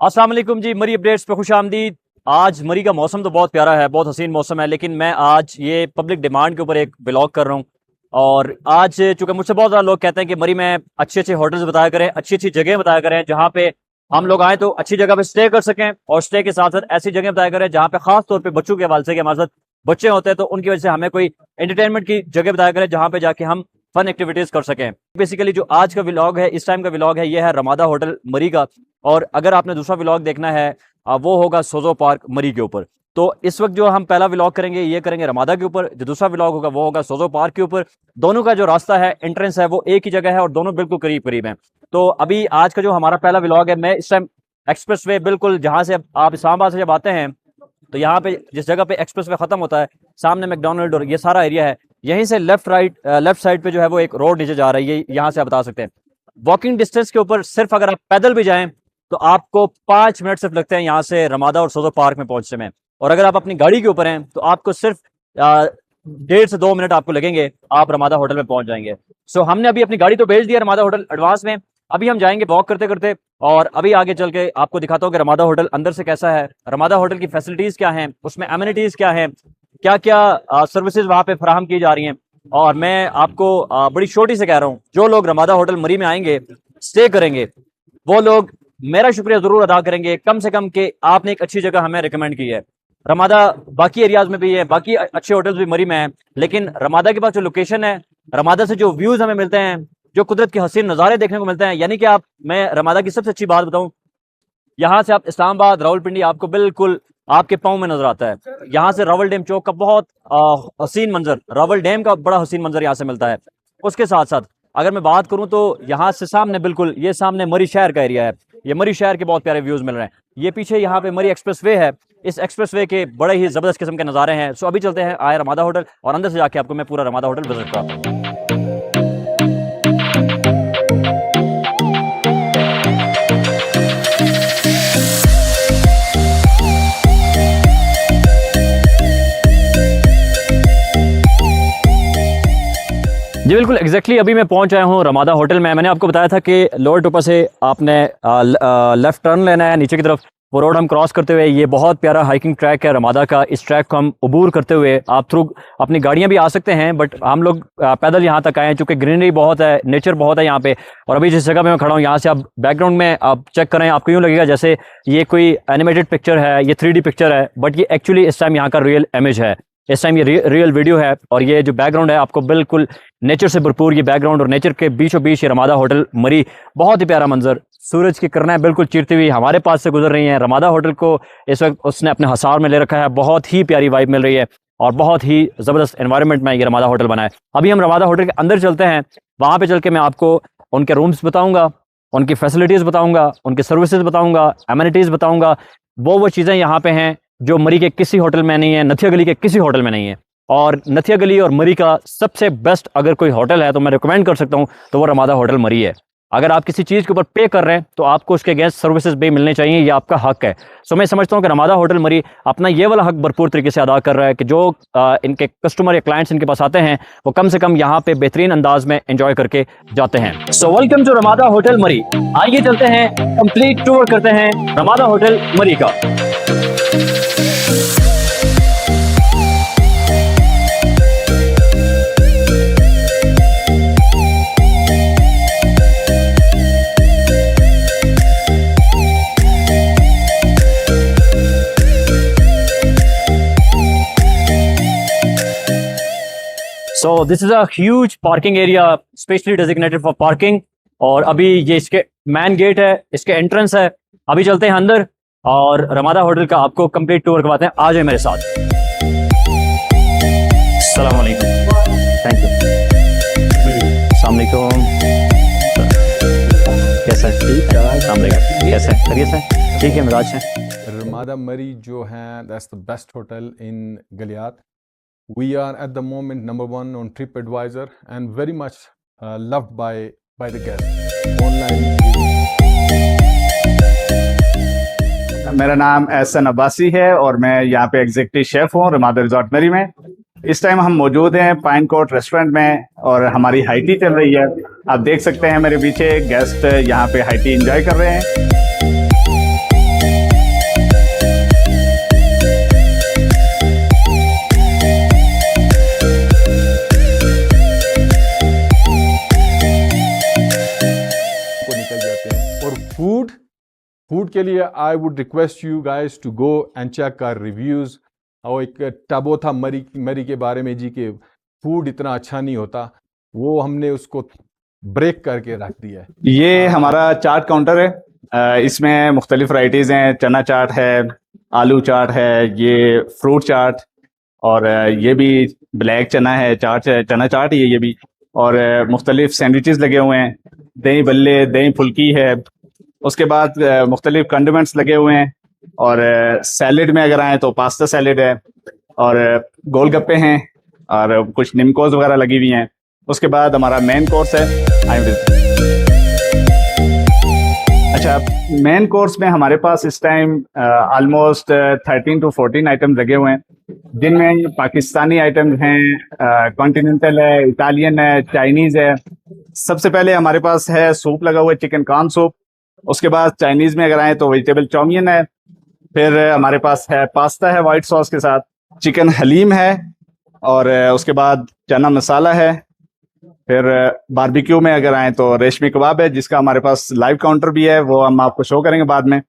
अस्सलाम वालेकुम जी, मरी अपडेट्स पे खुश आमदीद। आज मरी का मौसम तो बहुत प्यारा है, बहुत हसीन मौसम है, लेकिन मैं आज ये पब्लिक डिमांड के ऊपर एक व्लॉग कर रहा हूँ। और आज चूंकि मुझसे बहुत ज़्यादा लोग कहते हैं कि मरी में अच्छे अच्छे होटल्स बताया करें, अच्छी अच्छी जगह बताया करें जहाँ पे हम लोग आए तो अच्छी जगह पे स्टे कर सकें, और स्टे के साथ साथ ऐसी जगह बताया करें जहाँ पे खास तौर पे बच्चों के हवाले से कि हमारे साथ बच्चे होते हैं तो उनकी वजह से हमें कोई एंटरटेनमेंट की जगह बताया करें जहाँ पे जाके हम फन एक्टिविटीज कर सकें। बेसिकली जो आज का व्लॉग है, इस टाइम का व्लॉग है, ये है रमादा होटल मरी का। और अगर आपने दूसरा व्लॉग देखना है वो होगा सोजो पार्क मरी के ऊपर। तो इस वक्त जो हम पहला व्लॉग करेंगे ये करेंगे रमादा के ऊपर, जो दूसरा व्लॉग होगा वो होगा सोजो पार्क के ऊपर। दोनों का जो रास्ता है, एंट्रेंस है, वो एक ही जगह है और दोनों बिल्कुल करीब करीब हैं। तो अभी आज का जो हमारा पहला व्लॉग है, मैं इस टाइम एक्सप्रेस वे बिल्कुल जहां से आप इस्लामाबाद से जब आते हैं तो यहाँ पे जिस जगह पे एक्सप्रेस वे खत्म होता है, सामने मैकडोनल्ड और ये सारा एरिया है, यहीं से लेफ्ट साइड पे जो है वो एक रोड नीचे जा रही है, यहाँ से आप बता सकते हैं। वॉकिंग डिस्टेंस के ऊपर सिर्फ अगर आप पैदल भी जाएं तो आपको 5 मिनट सिर्फ लगते हैं यहाँ से रमादा और सोजो पार्क में पहुंचने में। और अगर आप अपनी गाड़ी के ऊपर हैं तो आपको सिर्फ 1.5 से 2 मिनट आपको लगेंगे, आप रमादा होटल में पहुंच जाएंगे। सो हमने अभी अपनी गाड़ी तो भेज दिया रमादा होटल एडवांस में। अभी हम जाएंगे वॉक करते करते और अभी आगे चल के आपको दिखाता हूँ कि रमादा होटल अंदर से कैसा है, रमादा होटल की फैसिलिटीज क्या हैं, उसमें एमिनिटीज क्या हैं, क्या क्या सर्विसेज वहाँ पे फराहम की जा रही हैं। और मैं आपको बड़ी छोटी से कह रहा हूँ, जो लोग रमादा होटल मरी में आएंगे, स्टे करेंगे, वो लोग मेरा शुक्रिया जरूर अदा करेंगे कम से कम कि आपने एक अच्छी जगह हमें रिकमेंड की है। रमादा बाकी एरियाज में भी है, बाकी अच्छे होटल्स भी मरी में हैं, लेकिन रमादा के पास जो लोकेशन है, रमादा से जो व्यूज हमें मिलते हैं, जो कुदरत के हसीन नज़ारे देखने को मिलते हैं, यानी कि मैं रमादा की सबसे अच्छी बात बताऊं, यहाँ से आप इस्लामाबाद रावलपिंडी आपको बिल्कुल आपके पाँव में नजर आता है। यहाँ से रावल डैम चौक का बहुत हसीन मंजर, रावल डैम का बड़ा हसीन मंजर यहाँ से मिलता है। उसके साथ साथ अगर मैं बात करूं तो यहाँ से सामने बिल्कुल ये सामने मरी शहर का एरिया है, ये मरी शहर के बहुत प्यारे व्यूज मिल रहे हैं। ये पीछे यहाँ पे मरी एक्सप्रेस वे है, इस एक्सप्रेस वे के बड़े ही जबरदस्त किस्म के नज़ारे हैं। सो अभी चलते हैं आए रमादा होटल और अंदर से जाके आपको मैं पूरा रमादा होटल विजिट कराता हूँ। जी बिल्कुल एग्जैक्टली अभी मैं पहुंच आया हूं रमादा होटल में। मैंने आपको बताया था कि लोअर टोपा से आपने लेफ्ट टर्न लेना है नीचे की तरफ। वो रोड हम क्रॉस करते हुए, ये बहुत प्यारा हाइकिंग ट्रैक है रमादा का, इस ट्रैक को हम अबूर करते हुए आप थ्रू अपनी गाड़ियां भी आ सकते हैं, बट हम लोग पैदल यहाँ तक आए हैं चूँकि ग्रीनरी बहुत है, नेचर बहुत है यहाँ पे। और अभी जिस जगह पे मैं खड़ा हूँ यहाँ से आप बैकग्राउंड में आप चेक करें, आपको यूँ लगेगा जैसे ये कोई एनिमेटेड पिक्चर है, ये 3D पिक्चर है, बट ये एक्चुअली इस टाइम यहाँ का रियल इमेज है, इस टाइम ये रियल वीडियो है। और ये जो बैकग्राउंड है आपको बिल्कुल नेचर से भरपूर ये बैकग्राउंड, और नेचर के बीचों बीच ये रमादा होटल मरी, बहुत ही प्यारा मंजर। सूरज की किरणें बिल्कुल चिरती हुई हमारे पास से गुजर रही हैं। रमादा होटल को इस वक्त उसने अपने हसार में ले रखा है, बहुत ही प्यारी वाइब मिल रही है और बहुत ही ज़बरदस्त एनवायरनमेंट में ये रमादा होटल बना है। अभी हम रमादा होटल के अंदर चलते हैं, वहाँ पर चल के मैं आपको उनके रूम्स बताऊँगा, उनकी फैसिलिटीज़ बताऊँगा, उनकी सर्विसेज बताऊँगा, एमिनिटीज़ बताऊँगा। वो चीज़ें यहाँ पे हैं जो मरी के किसी होटल में नहीं है, नथिया गली के किसी होटल में नहीं है। और नथिया गली और मरी का सबसे बेस्ट अगर कोई होटल है तो मैं रिकमेंड कर सकता हूँ तो वो रमादा होटल मरी है। अगर आप किसी चीज़ के ऊपर पे कर रहे हैं तो आपको उसके अगेंस्ट सर्विसेज भी मिलने चाहिए, ये आपका हक है। सो मैं समझता हूँ कि रमादा होटल मरी अपना ये वाला हक भरपूर तरीके से अदा कर रहा है कि जो इनके कस्टमर या क्लाइंट्स इनके पास आते हैं वो कम से कम यहाँ पे बेहतरीन अंदाज में एंजॉय करके जाते हैं। So welcome to Ramada hotel Murree. आइए चलते हैं, कंप्लीट टूर करते हैं रमादा होटल मरी का। So this is a huge parking area specially designated for parking। और अभी ये इसके मेन गेट है, इसके एंट्रेंस है। अभी चलते हैं अंदर और रमादा होटल का आपको कंप्लीट टूर करवाते हैं। आ जाए मेरे साथ। अस्सलाम वालेकुम। Thank you. अस्सलाम वालेकुम। कैसा है? ठीक है। अस्सलाम वालेकुम। कैसा है? खैरियत से? ठीक है, मिजाज है। रमादा मरी जो है that's the best hotel in Galiyat. We are at the moment number 1 on TripAdvisor and very much loved by the guests online। मेरा नाम एहसन अब्बासी है और मैं यहाँ पे एग्जीक्यूटिव शेफ हूँ रमादा रिजॉर्ट मरी में। इस टाइम हम मौजूद हैं पाइन कोर्ट रेस्टोरेंट में और हमारी हाई टी चल रही है। आप देख सकते हैं मेरे पीछे गेस्ट यहाँ पे हाई टी एंजॉय कर रहे हैं। फूड के लिए I would request you guys to go and check our reviews. और एक टैबो था मरी के बारे में जी कि फूड इतना अच्छा नहीं होता, वो हमने उसको ब्रेक करके रख दिया है। ये हमारा चाट काउंटर है। इसमें मुख्तलिफ वैराइटीज़ हैं। चना चाट है, आलू चाट है, ये फ्रूट चाट, और ये भी ब्लैक चना है, चाट है, चना चाट ही है ये भी। और मुख्तलिफ सैंडविचेस लगे हुए हैं, दही बल्ले, दही फुल्की है। उसके बाद मुख्तलिफ कंडिमेंट्स लगे हुए हैं। और सैलेड में अगर आए तो पास्ता सैलेड है, और गोलगप्पे हैं, और कुछ निमकोज वगैरह लगी हुई हैं। उसके बाद हमारा मेन कोर्स है। अच्छा, मेन कोर्स में हमारे पास इस टाइम ऑलमोस्ट 13 to 14 आइटम लगे हुए हैं, जिनमें पाकिस्तानी आइटम्स हैं, कॉन्टिनेंटल है, इटालियन है, चाइनीज़ है। सबसे पहले हमारे पास है सूप लगा हुआ है, चिकन कॉर्न सूप। उसके बाद चाइनीज़ में अगर आए तो वेजिटेबल चाउमीन है। फिर हमारे पास है पास्ता है वाइट सॉस के साथ, चिकन हलीम है, और उसके बाद चना मसाला है। फिर बारबेक्यू में अगर आए तो रेशमी कबाब है, जिसका हमारे पास लाइव काउंटर भी है, वो हम आपको शो करेंगे बाद में।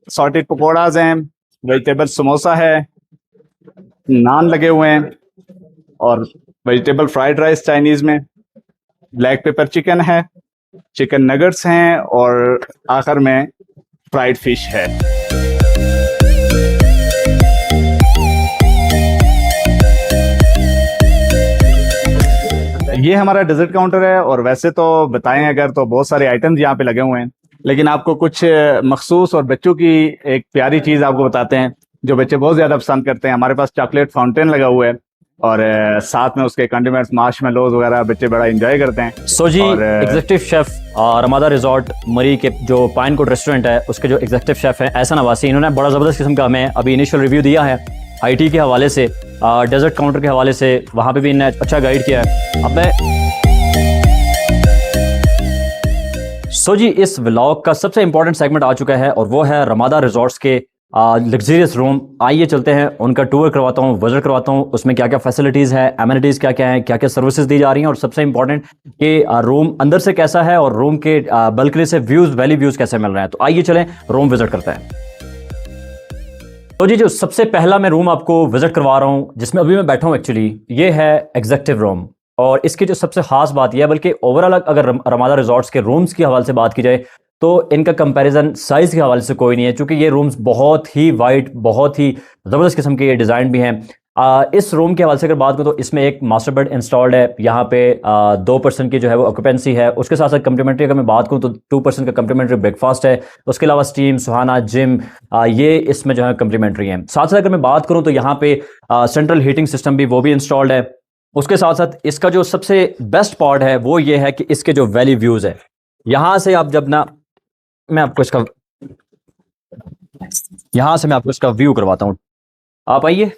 सॉल्टेड पकौड़ाज हैं, वेजिटेबल समोसा है, नान लगे हुए हैं, और वेजिटेबल फ्राइड राइस चाइनीज़ में, ब्लैक पेपर चिकन है, चिकन नगेट्स हैं, और आखिर में फ्राइड फिश है। ये हमारा डेजर्ट काउंटर है, और वैसे तो बताएं अगर तो बहुत सारे आइटम्स यहाँ पे लगे हुए हैं, लेकिन आपको कुछ मखसूस और बच्चों की एक प्यारी चीज़ आपको बताते हैं जो बच्चे बहुत ज़्यादा पसंद करते हैं। हमारे पास चॉकलेट फाउंटेन लगा हुआ है, और साथ में उसके कंडीमेंट्स मार्शमेलोज वगैरह बच्चे बड़ा एंजॉय करते हैं। सो जी, एग्जीक्यूटिव शेफ रमादा रिजॉर्ट मरी के जो पाइन कोट रेस्टोरेंट है, उसके जो एग्जीक्यूटिव शेफ हैं एहसन अब्बासी, इन्होंने बड़ा ज़बरदस्त किस्म का हमें अभी इनिशियल रिव्यू दिया है आईटी के हवाले से, डेजर्ट काउंटर के हवाले से, वहाँ पे भी इन्होंने अच्छा गाइड किया है। अब मैं सो जी, इस व्लॉग का सबसे इंपॉर्टेंट सेगमेंट आ चुका है, और वो है रमादा रिजॉर्ट्स के लग्जरियस रूम। आइए चलते हैं, उनका टूर करवाता हूँ, विजिट करवाता हूँ, उसमें क्या क्या फैसिलिटीज़ है, एमिनिटीज़ क्या क्या हैं, क्या क्या सर्विसेज दी जा रही हैं, और सबसे इंपॉर्टेंट कि रूम अंदर से कैसा है, और रूम के बालकनी से व्यूज़, वैली व्यूज़ कैसे मिल रहे हैं। तो आइए चलें, रूम विजिट करते हैं। तो जी, जो सबसे पहला मैं रूम आपको विजिट करवा रहा हूँ, जिसमें अभी मैं बैठा हूँ एक्चुअली, ये है एग्जीक्यूटिव रूम। और इसकी जो सबसे खास बात यह है, बल्कि ओवरऑल अगर रमादा रिजॉर्ट्स के रूम्स के हवाले से बात की जाए तो इनका कंपैरिजन साइज़ के हवाले से कोई नहीं है, क्योंकि ये रूम्स बहुत ही वाइड, बहुत ही ज़बरदस्त किस्म के ये डिज़ाइन भी हैं। इस रूम के हवाले से अगर बात करूँ तो इसमें एक मास्टर बेड इंस्टॉल्ड है। यहाँ पे 2% की जो है वो ऑक्यूपेंसी है। उसके साथ साथ कम्प्लीमेंट्री अगर मैं बात करूँ तो 2% का कम्प्लीमेंट्री ब्रेकफास्ट है। उसके अलावा स्टीम, सुहाना, जिम, ये इसमें जो है कम्प्लीमेंट्री है। साथ साथ अगर मैं बात करूँ तो यहाँ पे सेंट्रल हीटिंग सिस्टम भी वो भी इंस्टॉल्ड है। उसके साथ साथ इसका जो सबसे बेस्ट पार्ट है वो ये है कि इसके जो वैली व्यूज़ है, यहाँ से आप जब ना, मैं आपको इसका यहाँ से मैं आपको इसका व्यू करवाता हूँ। आप आइए।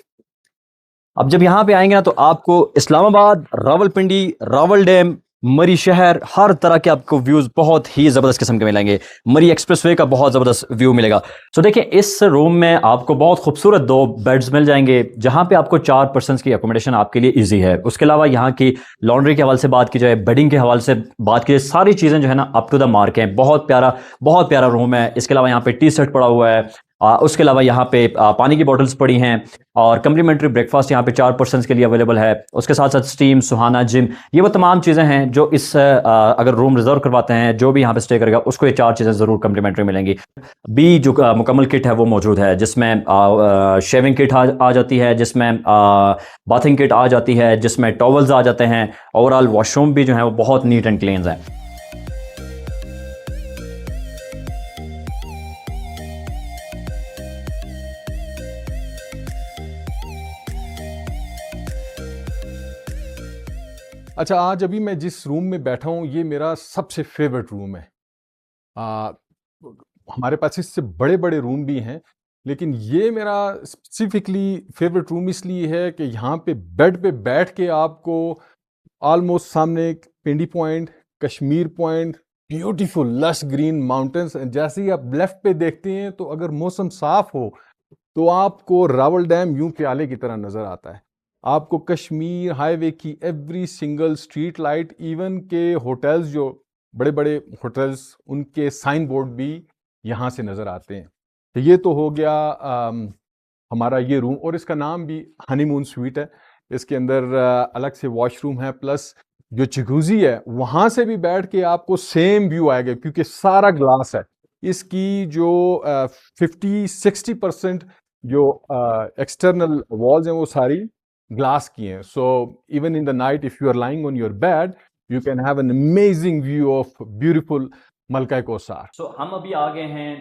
अब जब यहाँ पे आएंगे ना तो आपको इस्लामाबाद, रावलपिंडी, रावल डैम, मरी शहर, हर तरह के आपको व्यूज़ बहुत ही ज़बरदस्त किस्म के मिलेंगे। मरी एक्सप्रेसवे का बहुत ज़बरदस्त व्यू मिलेगा। तो देखिए, इस रूम में आपको बहुत खूबसूरत 2 बेड्स मिल जाएंगे, जहाँ पे आपको 4 पर्सन्स की अकोमोडेशन आपके लिए इजी है। उसके अलावा यहाँ की लॉन्ड्री के हवाले से बात की जाए, बेडिंग के हवाले से बात की जाए, सारी चीज़ें जो है ना अप टू द मार्क हैं। बहुत प्यारा रूम है। इसके अलावा यहाँ पे टी सेट पड़ा हुआ है। उसके अलावा यहाँ पे पानी की बॉटल्स पड़ी हैं, और कम्प्लीमेंट्री ब्रेकफास्ट यहाँ पे 4 पर्सन्स के लिए अवेलेबल है। उसके साथ साथ स्टीम, सुहाना, जिम, ये वो तमाम चीज़ें हैं जो इस अगर रूम रिजर्व करवाते हैं, जो भी यहाँ पे स्टे करेगा उसको ये 4 चीज़ें ज़रूर कम्प्लीमेंट्री मिलेंगी। बी जो मुकम्मल किट है वो मौजूद है, जिसमें शेविंग किट आ जाती है, जिसमें बाथिंग किट आ जाती है, जिसमें टॉवल्स आ जाते हैं। ओवरऑल वॉशरूम भी जो है वो बहुत नीट एंड क्लीन है। अच्छा, आज अभी मैं जिस रूम में बैठा हूँ ये मेरा सबसे फेवरेट रूम है। हमारे पास इससे बड़े बड़े रूम भी हैं, लेकिन ये मेरा स्पेसिफिकली फेवरेट रूम इसलिए है कि यहाँ पे बेड पे बैठ के आपको ऑलमोस्ट सामने Pindi point, Kashmir point, beautiful lush green mountains, जैसे ही आप लेफ्ट पे देखते हैं तो अगर मौसम साफ हो तो आपको रावल डैम यूं प्याले की तरह नज़र आता है। आपको कश्मीर हाईवे की every single street light, even के होटल्स जो बड़े बड़े होटल्स, उनके साइन बोर्ड भी यहाँ से नज़र आते हैं। तो ये तो हो गया हमारा ये रूम, और इसका नाम भी हनीमून स्वीट है। इसके अंदर अलग से वॉशरूम है, प्लस जो जकूज़ी है वहाँ से भी बैठ के आपको सेम व्यू आएगा, क्योंकि सारा ग्लास है। इसकी जो 50-60% जो एक्सटर्नल वॉल्स हैं वो सारी ग्लास की हैं। So even in the night if you are lying on your bed you can have an amazing view of beautiful Malka Kohsar. So हम अभी आ गए हैं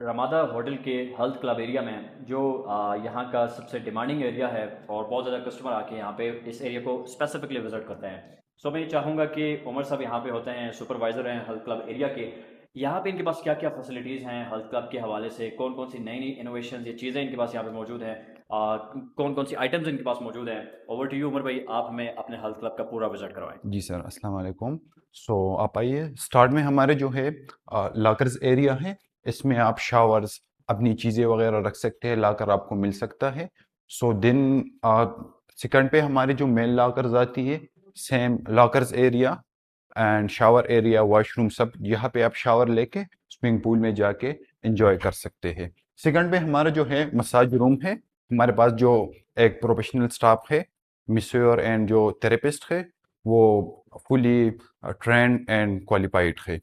रमादा होटल के हेल्थ क्लब एरिया में, जो यहाँ का सबसे डिमांडिंग एरिया है और बहुत ज़्यादा कस्टमर आके यहाँ पे इस एरिया को स्पेसिफिकली विजिट करते हैं। सो मैं ये चाहूँगा कि उमर साहब यहाँ पे होते हैं, सुपरवाइज़र हैं हेल्थ क्लब एरिया के। यहाँ पे इनके पास क्या क्या फैसिलिटीज़ हैं हेल्थ क्लब के हवाले से, कौन कौन सी नई नई इनोवेशन ये चीज़ें इनके पास यहाँ पे मौजूद हैं, कौन कौन सी आइटम्स इनके पास मौजूद हैं। ओवर टू यू उमर भाई, आप हमें अपने हेल्थ क्लब का पूरा विजिट करवाएं। जी सर, अस्सलाम वालेकुम। सो आप आइए। स्टार्ट में हमारे जो है लॉकर्स एरिया है, इसमें आप शावर्स, अपनी चीज़ें वगैरह रख सकते हैं, लॉकर आपको मिल सकता है। सो दिन सेकंड पे हमारी जो मेन लॉकर्स आती है, same lockers area and shower area, washroom, सब यहाँ पे आप शावर लेके स्विमिंग पूल में जाके एंजॉय कर सकते हैं। सेकंड पे हमारा जो है मसाज रूम है। हमारे पास जो एक प्रोफेशनल स्टाफ है, मिस्योर एंड जो थेरेपिस्ट है, वो फुली ट्रेंड एंड क्वालिफाइड है।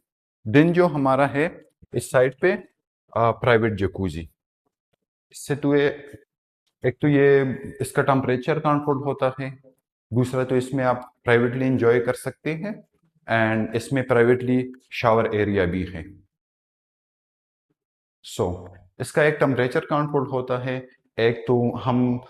दिन जो हमारा है इस साइड पे प्राइवेट जकूजी, इससे तो ये एक तो ये इसका टेम्परेचर कंट्रोल होता है, दूसरा तो इसमें आप प्राइवेटली एंजॉय कर सकते हैं एंड इसमें प्राइवेटली शावर एरिया भी है। सो इसका एक टेम्परेचर कंट्रोल होता है। एक तो हम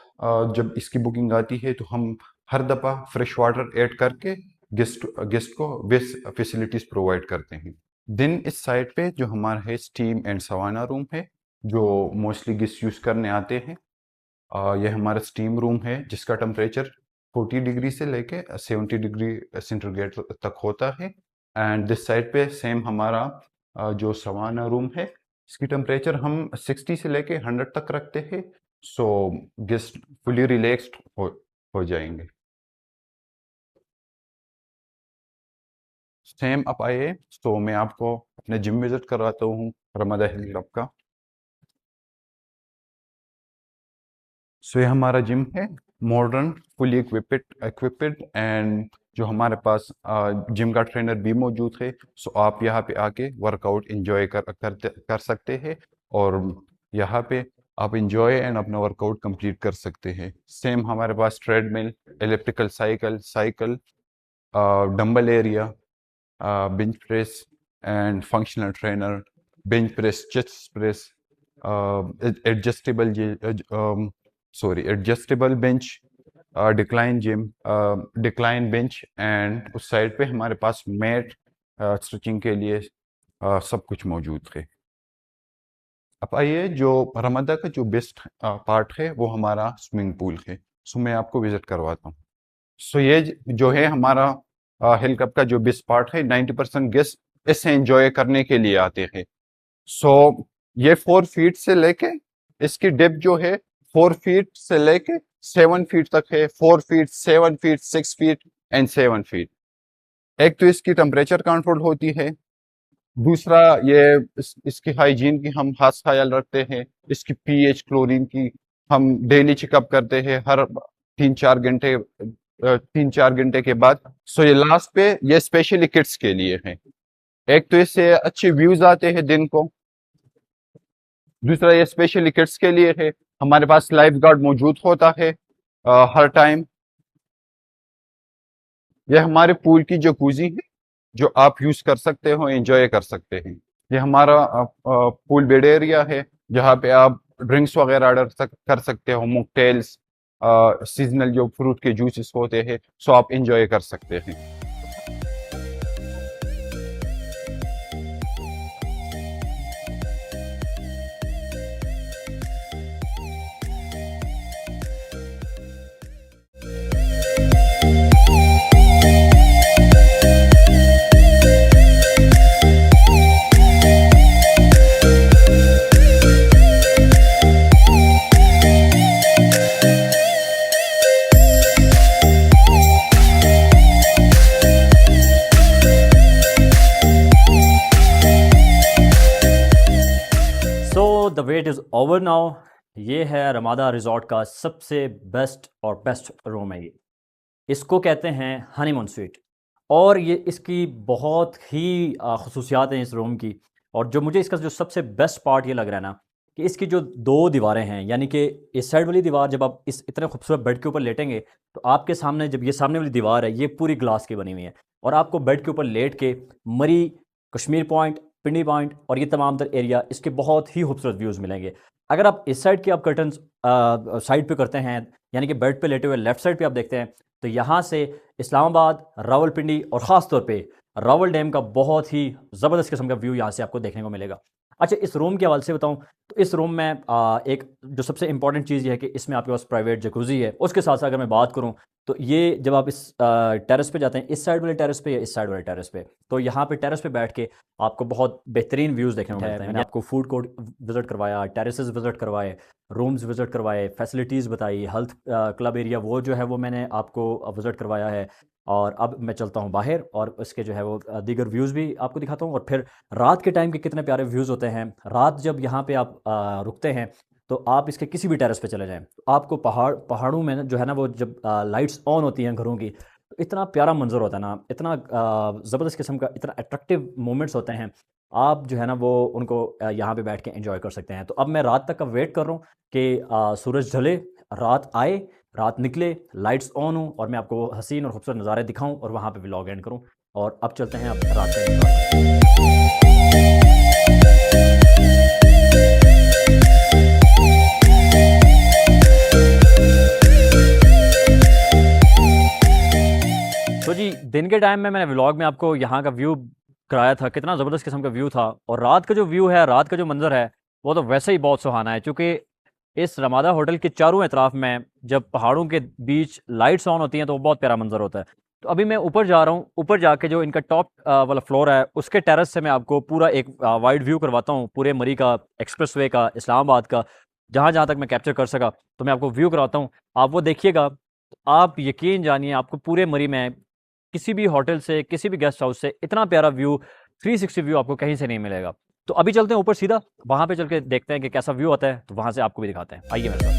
जब इसकी बुकिंग आती है तो हम हर दफ़ा फ्रेश वाटर ऐड करके गेस्ट को बेस्ट फैसिलिटीज़ प्रोवाइड करते हैं। दिन इस साइड पे जो हमारा है स्टीम एंड सवाना रूम है, जो मोस्टली गेस्ट यूज़ करने आते हैं। यह हमारा स्टीम रूम है जिसका टेम्परेचर 40 डिग्री से लेके 70 डिग्री सेंटीग्रेड तक होता है। एंड दिस साइड पे सेम हमारा जो सवाना रूम है, इसकी टेम्परेचर हम 60 से लेके 100 तक रखते हैं। सो गेस्ट फुली रिलैक्स्ड हो जाएंगे। सेम आप आइए, तो मैं आपको अपने जिम विजिट कराता हूँ रमादा हेल्थ क्लब का। सो ये हमारा जिम है, मॉडर्न, फुली इक्विप्ड एंड जो हमारे पास जिम का ट्रेनर भी मौजूद है। सो आप यहाँ पे आके वर्कआउट एंजॉय कर सकते हैं और यहाँ पे आप एंजॉय एंड अपना वर्कआउट कंप्लीट कर सकते हैं। सेम हमारे पास treadmill, electrical cycle, dumbbell area, bench press and functional trainer, bench press, chest press, adjustable bench, decline bench and उस साइड पे हमारे पास मैट स्ट्रेचिंग के लिए सब कुछ मौजूद है। अब आइए, जो रमादा का जो बेस्ट पार्ट है वो हमारा स्विमिंग पूल है। सो मैं आपको विजिट करवाता हूँ। सो ये जो है हमारा हेल्थ क्लब का जो बेस्ट पार्ट है, 90% गेस्ट इसे एंजॉय करने के लिए आते हैं। सो ये 4 फीट से लेके, इसकी डेप्थ जो है 4 फीट से लेके 7 फीट तक है। 4 feet, 7 feet, 6 feet and 7 feet. एक तो इसकी टेम्परेचर कंट्रोल होती है, दूसरा ये इसकी हाइजीन की हम खास ख्याल रखते हैं। इसकी पीएच, क्लोरीन की हम डेली चेकअप करते हैं हर 3-4 घंटे के बाद। सो ये लास्ट पे ये स्पेशली किड्स के लिए है। एक तो इससे अच्छे व्यूज आते हैं दिन को, दूसरा ये स्पेशली किड्स के लिए है। हमारे पास लाइफ गार्ड मौजूद होता है हर टाइम। यह हमारे पूल की जकूजी है जो आप यूज कर सकते हो, एंजॉय कर सकते हैं। ये हमारा पूल बेड एरिया है जहाँ पे आप ड्रिंक्स वगैरह ऑर्डर कर सकते हो, मॉकटेल्स, सीजनल जो फ्रूट के जूसेस होते हैं, सो आप एंजॉय कर सकते हैं। So the wait is over now. ये है रमादा रिजॉर्ट का सबसे बेस्ट रूम है ये। इसको कहते हैं हनीमून स्वीट और ये इसकी बहुत ही खसूसियात हैं इस रूम की। और जो मुझे इसका जो सबसे बेस्ट पार्ट ये लग रहा है ना कि इसकी जो 2 दीवारें हैं, यानी कि इस साइड वाली दीवार जब आप इस इतने खूबसूरत बेड के ऊपर लेटेंगे तो आपके सामने जब ये सामने वाली दीवार है ये पूरी ग्लास की बनी हुई है और आपको बेड के ऊपर लेट के मरी, कश्मीर पॉइंट, पिंडी पॉइंट और ये तमाम तर एरिया इसके बहुत ही खूबसूरत व्यूज़ मिलेंगे। अगर आप इस साइड के आप कर्टन्स साइड पे करते हैं, यानी कि बेड पे लेटे हुए लेफ्ट साइड पे आप देखते हैं, तो यहाँ से इस्लामाबाद, रावलपिंडी और ख़ास तौर पे रावल डैम का बहुत ही ज़बरदस्त किस्म का व्यू यहाँ से आपको देखने को मिलेगा। अच्छा, इस रूम के हवाले से बताऊँ तो इस रूम में एक जो सबसे इंपॉर्टेंट चीज़ ये है कि इसमें आपके पास प्राइवेट जकूज़ी है। उसके साथ साथ अगर मैं बात करूँ तो ये जब आप इस टेरेस पे जाते हैं, इस साइड वाले टेरेस पे या इस साइड वाले टेरेस पे, तो यहाँ पे टेरेस पे बैठ के आपको बहुत बेहतरीन व्यूज़ देखने को मिलते हैं। मैंने आपको फूड कोर्ट विज़िट करवाया, टेरेसेस विज़िट करवाए, रूम्स विज़िट करवाए, फैसिलिटीज़ बताई, हेल्थ क्लब एरिया वो जो है वो मैंने आपको विज़िट करवाया है। और अब मैं चलता हूँ बाहर और उसके जो है वो दीगर व्यूज़ भी आपको दिखाता हूँ। और फिर रात के टाइम के कितने प्यारे व्यूज़ होते हैं। रात जब यहाँ पे आप रुकते हैं तो आप इसके किसी भी टेरेस पे चले जाएं तो आपको पहाड़ों में ना जो है ना वो जब लाइट्स ऑन होती हैं घरों की, तो इतना प्यारा मंजर होता है ना, इतना ज़बरदस्त किस्म का, इतना अट्रैक्टिव मोमेंट्स होते हैं। आप जो है ना वो उनको यहाँ पे बैठ के एंजॉय कर सकते हैं। तो अब मैं रात तक का वेट कर रहा हूँ कि सूरज ढले, रात आए, रात निकले, लाइट्स ऑन हो और मैं आपको हसीन और खूबसूरत नज़ारे दिखाऊं और वहाँ पे व्लॉग एंड करूं। और अब चलते हैं अब रात का एंजॉय। तो जी, दिन के टाइम में मैंने व्लॉग में आपको यहाँ का व्यू कराया था, कितना ज़बरदस्त किस्म का व्यू था। और रात का जो व्यू है, रात का जो मंजर है वो तो वैसे ही बहुत सुहाना है, क्योंकि इस रमादा होटल के चारों एतराफ में जब पहाड़ों के बीच लाइट्स ऑन होती हैं तो वो बहुत प्यारा मंजर होता है। तो अभी मैं ऊपर जा रहा हूँ, ऊपर जाके जो इनका टॉप वाला फ्लोर है उसके टेरेस से मैं आपको पूरा एक वाइड व्यू करवाता हूँ, पूरे मरी का, एक्सप्रेसवे का, इस्लामाबाद का, जहाँ जहाँ तक मैं कैप्चर कर सका तो मैं आपको व्यू कराता हूँ। आप वो देखिएगा, आप यकीन जानिए आपको पूरे मरी में किसी भी होटल से, किसी भी गेस्ट हाउस से इतना प्यारा व्यू, 360 व्यू आपको कहीं से नहीं मिलेगा। तो अभी चलते हैं ऊपर सीधा, वहाँ पे चल के देखते हैं कि कैसा व्यू आता है, तो वहाँ से आपको भी दिखाते हैं। आइए मेरे साथ।